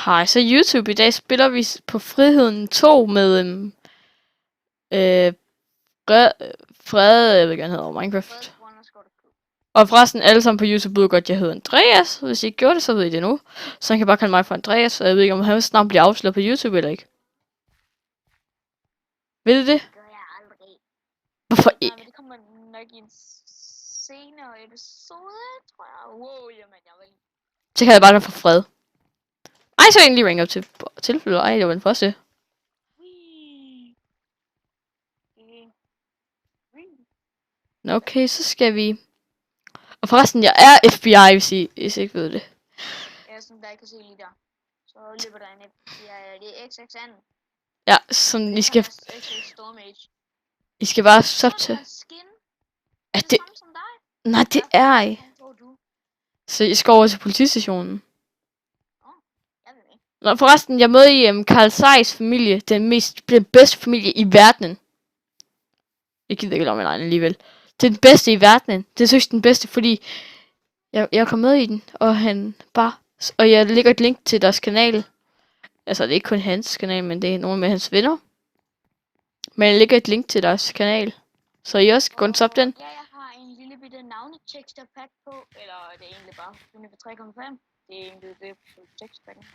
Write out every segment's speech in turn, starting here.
Hej, så YouTube. I dag spiller vi på Friheden 2 med Frede, jeg ved ikke, hvad han hedder, Minecraft. Og forresten, alle sammen på YouTube ved godt, jeg hedder Andreas. Hvis I ikke gjorde det, så ved I det nu. Så han kan bare kalde mig for Andreas, og jeg ved ikke, om han snart bliver afsløret på YouTube eller ikke. Ved I det? Det gør jeg aldrig. Hvorfor Nej, ikke? men det kommer nok i en senere episode, tror jeg. Wow, jamen, jeg vil... Så kan jeg bare være for Fred. Ej, så egentlig ringe op til tilfælde. Ej, det var en første. Okay, så skal vi... Og forresten, jeg er FBI, hvis I ikke ved det. Ja, som der ikke kan se lige der. Så løber der en FBI. Det er XXN. Ja, som I skal... XX Stormage. I skal bare sub til... Skin. Er Det det... samme som dig. Nej, det er ej. Så I skal over til politistationen. Nå, forresten, jeg er med i Carl Zeiss familie. Den bedste familie i verden. Jeg gider ikke lade min egen alligevel. Det er den bedste i verden. Det synes jeg den bedste, fordi jeg kom med i den, og han bare... Og jeg lægger et link til deres kanal. Altså, det er ikke kun hans kanal, men det er nogle med hans venner. Men jeg lægger et link til deres kanal. Så I også gå og den. Ja, jeg har en lille bitte navnetekster-pack på. Eller det er egentlig bare univer 3,5. Det er egentlig det på tekstpacken.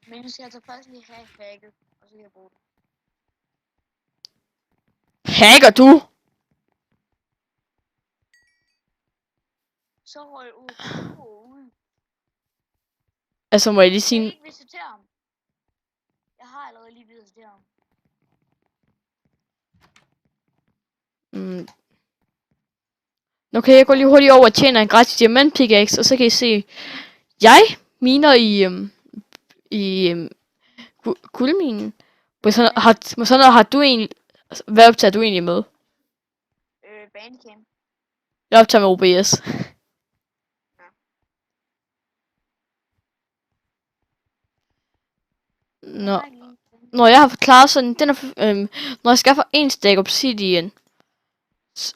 Men vi skal altså først lige have hacket, og så kan jeg bruge det. Hacker du? Så røg ud. Altså, må jeg lige sige... Jeg ikke visitere ham. Jeg har allerede lige visiteret ham. Okay, jeg går lige hurtigt over og tjener en gratis diamant pickaxe, og så kan I se... Jeg miner i guldminen. Har du egentlig... Hvad optager du egentlig med? Bandcamp. Jeg optager med OBS. Ja. Når jeg har forklaret sådan, den er, når jeg skaffer en stack obsidian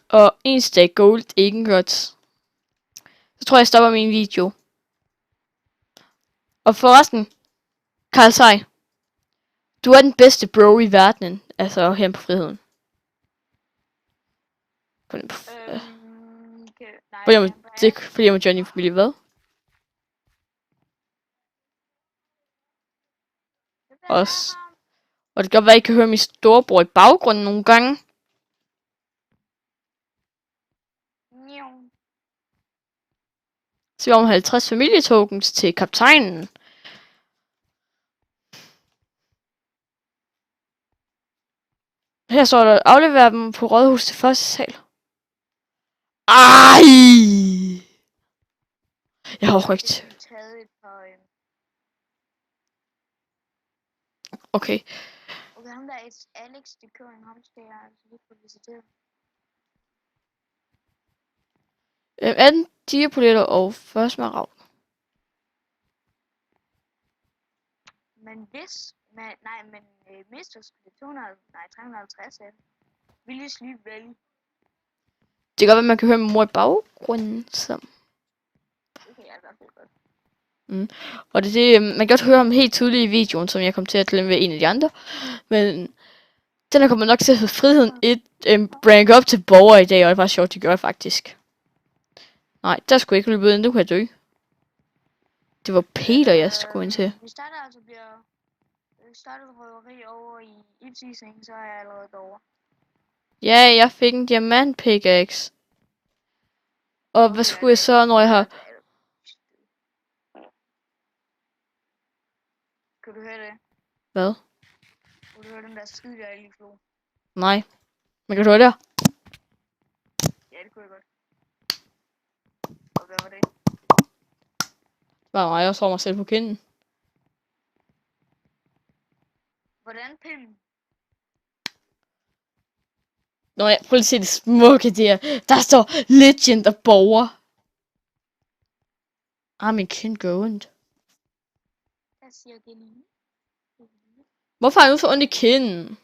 og en stack gold ingots, så tror jeg stopper min video. Og forresten, Carl Sei, du er den bedste bro i verdenen, altså her på Friheden. Fordi jeg må join din familie, hvad? Også. Og det kan godt være, at I kan høre min storebror i baggrunden nogle gange. Så vi har 50 familietokens til kaptajnen. Her står der, aflever dem på rådhus til første sal. Ej! Jeg har rygt. Okay. Okay, ham der er Alex, det kører en ham, skal jeg altså lige få visiteret. Anden diapoletter og først med rav. Men hvis, men mister skulle 350 af. Vil jeg lige vælge? Det kan godt være, man kan høre min mor i baggrunden, så... Det kan jeg i hvert fald godt. Og det, man kan godt høre ham helt tydeligt i videoen, som jeg kom til at glemme ved en af de andre. Men den her kommer nok til at hedde Friheden 1, rank op til borger i dag, og det var sjovt, de gør faktisk. Nej, der skulle jeg ikke løbe ud, nu kan jeg dø. Det var Peter, jeg skulle ind til. Hvis der altså bliver startet røveri over i Ipsising, så er jeg allerede derovre. Ja, jeg fik en diamant pickaxe. Og hvad skulle jeg så, når jeg har... Kan du høre det? Hvad? Kan du høre den der skide, jeg lige slog? Nej. Men kan du høre det? Ja, det kunne jeg godt. Og hvad var det? Nej, jeg slår mig selv på kinden. Hvordan pinden? Nå ja, prøv lige at se det smukke der. Der står Legend og borger. Min kind gør ondt. Jeg siger det lige. Hvorfor har du så ondt i kinden?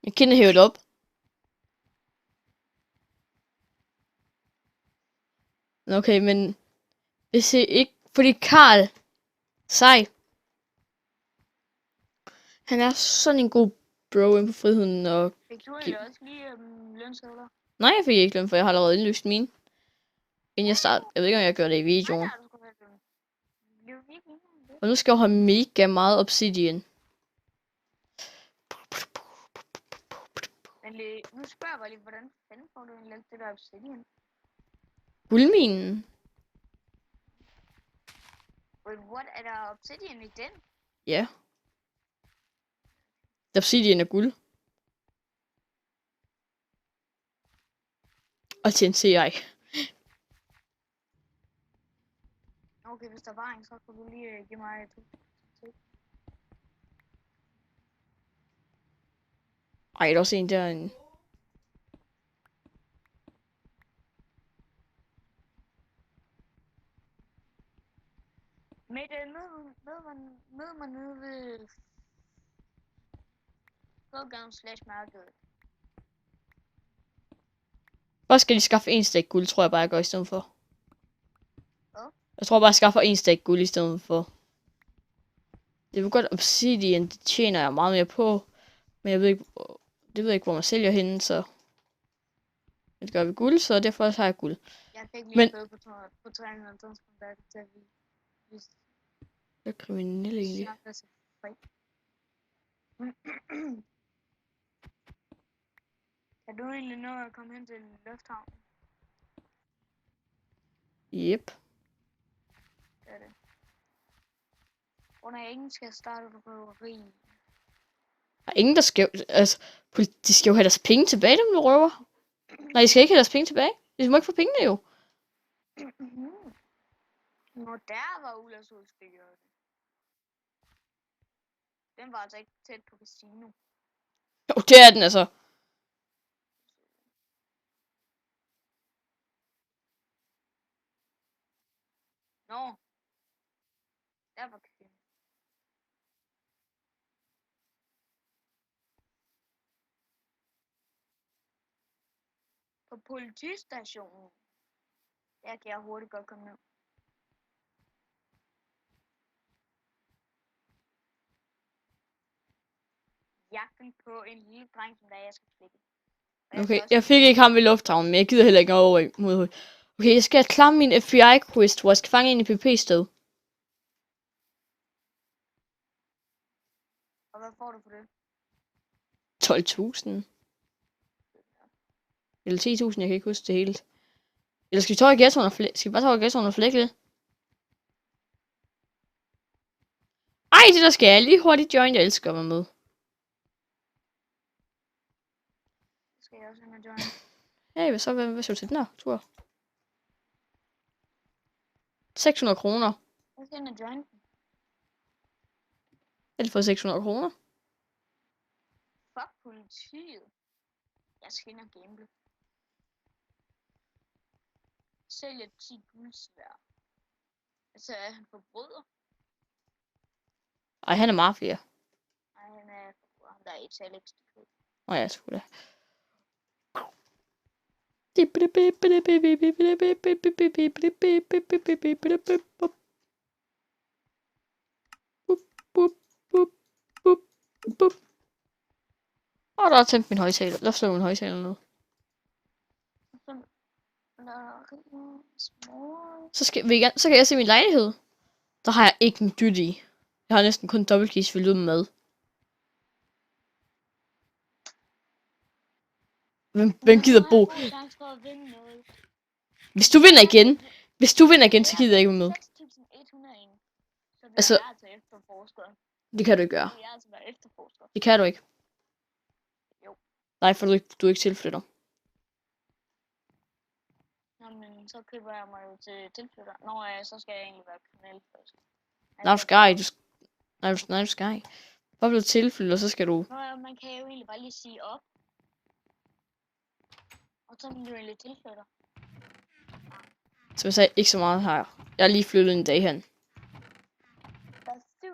Min kind er hævet op. Okay, men hvis I ikke... Fordi Karl Sej, han er sådan en god bro inde på friheden, og... Fik du egentlig også lige lønsedler? Nej, jeg fik ikke løn, for jeg har allerede indløst mine. Inden jeg startede. Jeg ved ikke, om jeg gør det i videoen. Nej, du skulle have løn. Det er jo virkelig det. Og nu skal jeg jo have mega meget obsidian. Men nu spørger jeg bare lige, hvordan fanden får du egentlig alt det der obsidian? Guldminen. Wait, what? Er der obsidian i den? Ja. Obsidian er guld. Og TNT-ej. Okay, hvis der var en, så kunne du lige give mig et. Ej, der er også en derinde. Med mød mig nede ved gågaden/markedet. Hvor skal de skaffe en stik guld, tror jeg bare, jeg gør i stedet for. Hvad? Jeg tror bare, jeg skaffer en stik guld i stedet for. Det er godt obsidian, det tjener jeg meget mere på. Men jeg ved ikke, det ved jeg ikke, hvor man sælger hende, så... Det gør vi guld, så derfor har jeg guld. Jeg fik lige Men... bøde på 350 kontakter til at vi Det er kriminelle egentlig. snakker så fri. Kan du egentlig nå at komme hen til lufthavnen? Yep. Det er det. Under ingen skal starte på røveri. Der er ingen, der skal... Altså, de skal jo have deres penge tilbage, dem du røver. Nej, de skal ikke have deres penge tilbage. De må ikke få pengene jo. Nå, der var Ullas udspillet. Den var altså ikke tæt på casino. Jo, det er den altså. Nå. Der var casino. På politistationen. Der kan jeg hurtigt godt komme ned. Jagten på en lille dreng, som der jeg skal flikke. Okay, jeg fik ikke ham ved lufthavnen, men jeg gider heller ikke over mod. Okay, jeg skal klare min FBI-quest, hvor jeg skal fange en i PP-sted. Og hvad får du for det? 12.000. Eller 10.000, jeg kan ikke huske det hele. Eller skal vi tage gæsterne og flække? Skal vi bare tage gæsterne og flække lidt? Ej, det der skal jeg lige hurtigt join, jeg elsker at være med. Skal jeg også ind og join? Hey, hvad så? Hvad skal du til den her tur? 600 kroner. Jeg skal ind og join. Jeg har fået 600 kroner. Fuck politiet. Jeg skal ind og gamble. Sælger 10 guldsvær. Altså er han forbryder? Ej, han er mafia. Nej, han er forbryder. Der er et Alex. Nå ja, sgu da. Og der er tændt min højtaler. Der slår min højtaler ned. Så kan jeg se min lejlighed. Der har jeg ikke en dyt i. Jeg har næsten kun dobbeltkeys fyldt ud med mad. Hvem gider bo? Hvis du vinder igen, så gider jeg ikke være med. 6.101. Så Altså, jeg altså efterforsker. det kan du ikke gøre. Jeg er altså være efterforsker. Det kan du ikke. Jo. Nej, for du er ikke tilflytter. Jamen, så køber jeg mig jo til tilflytter. Nå ja, så skal jeg egentlig være kriminel først. Nej, du skal ikke. Nej, du skal ikke. Hvor bliver du tilflytter, så skal du... Nå ja, man kan jo egentlig bare lige sige op. Og så bliver du egentlig tilflytter. Som jeg sagde, ikke så meget her. Jeg har lige flyttet en dag hen. Der er 7.350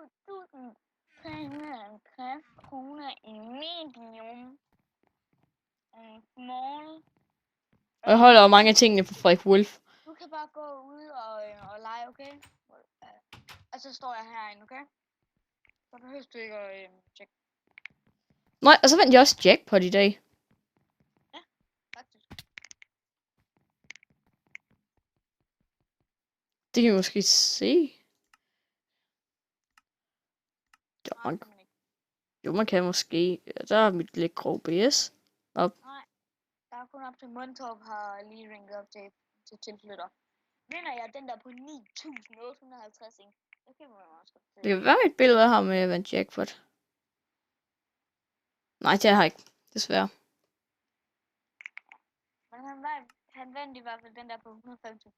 kroner i medium. Small. Og jeg holder jo mange af tingene på Frederik Wolf. Du kan bare bare gå ud og lege, okay? Og så står jeg herinde, okay? Så behøver du ikke at tjekke. Nej, og så vandt jeg også jackpot i dag. Faktisk. Det kan vi måske se. Man kan måske. Der er mit lækre OBS. Nej, der er kun op til Mundtorp har lige ringet op til tilflytter. Vinder jeg den der på 9.850, ikke? Det kan man også godt se. Det kan være et billede af ham med at vandt jackpot. Nej, det har jeg ikke. Desværre. Men han vandt i hvert fald den der på 150.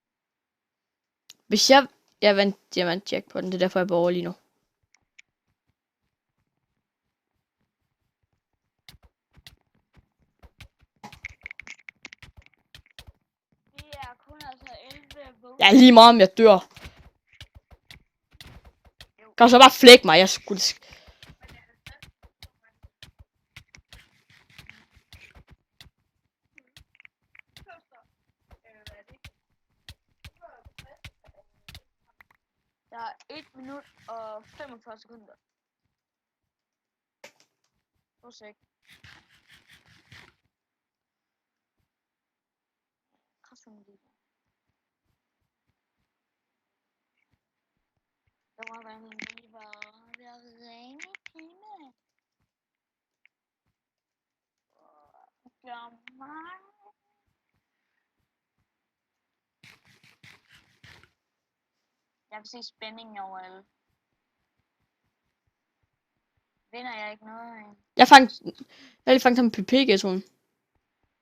Hvis jeg vandt jackpotten, det er derfor jeg bor lige nu. Det er kun altså 11 votes. Jeg er lige meget om jeg dør. Kan du så bare flække mig? Jeg skulle... Der er 1 minut og 45 sekunder. Prosek. Der var bare min lige var ved at ringe hende. Jeg vil se spændingen over alle. Vinder jeg ikke noget? Jeg lige fandt ham PP-ghettoen.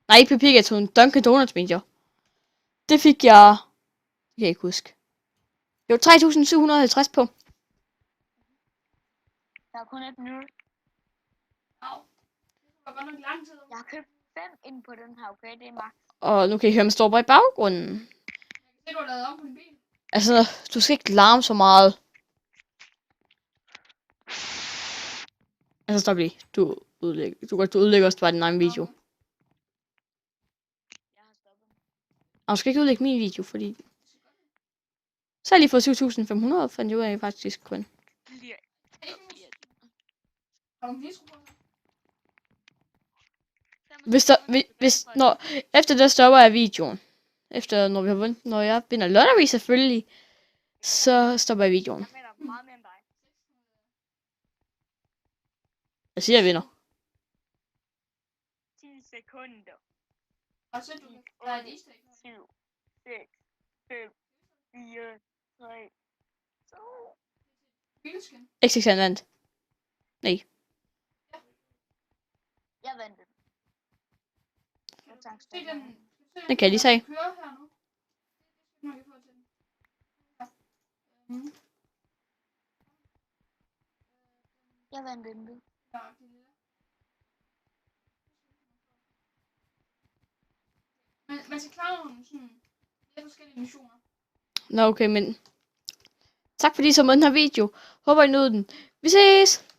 Nej, ikke PP-ghettoen. Dunkin' Donuts, mente jeg. Det fik jeg... Det kan jeg ikke huske. Jo, 3.750 på. Der er kun 1 minut. Au. Det var godt nok lang tid. Jeg har købt 5 ind på den her, okay? Det er max. Og nu kan I høre, man står bare i baggrunden. Jeg kan se, du har lavet om på din bil. Altså, du skal ikke larme så meget. Altså, stop lige. Du ødelægger også bare din egen video. Jeg har stoppet. Og du skal ikke ødelægge min video, fordi... Så har jeg lige fået 7.500, fandt jeg ud af faktisk kun. Efter det stopper jeg videoen. Efter når vi har vundet, når jeg vinder lottery selvfølgelig, så stopper jeg videoen. Jeg vinder meget mere end dig. Jeg siger, jeg vinder. 10 sekunder. Og så du 8, 7, 6, 5, 4, 3, 2. bilskin. XXN vandt. Nej. Jeg vandt den. Se den. Det kan jeg lige se. Kører her nu. Nu kan jeg få til den. Jeg vandt den. Ja, det er det. Men man skal klare nogle sådan lidt forskellige missioner. Nå, okay, men... Tak fordi I så med den her video. Håber I nød den. Vi ses!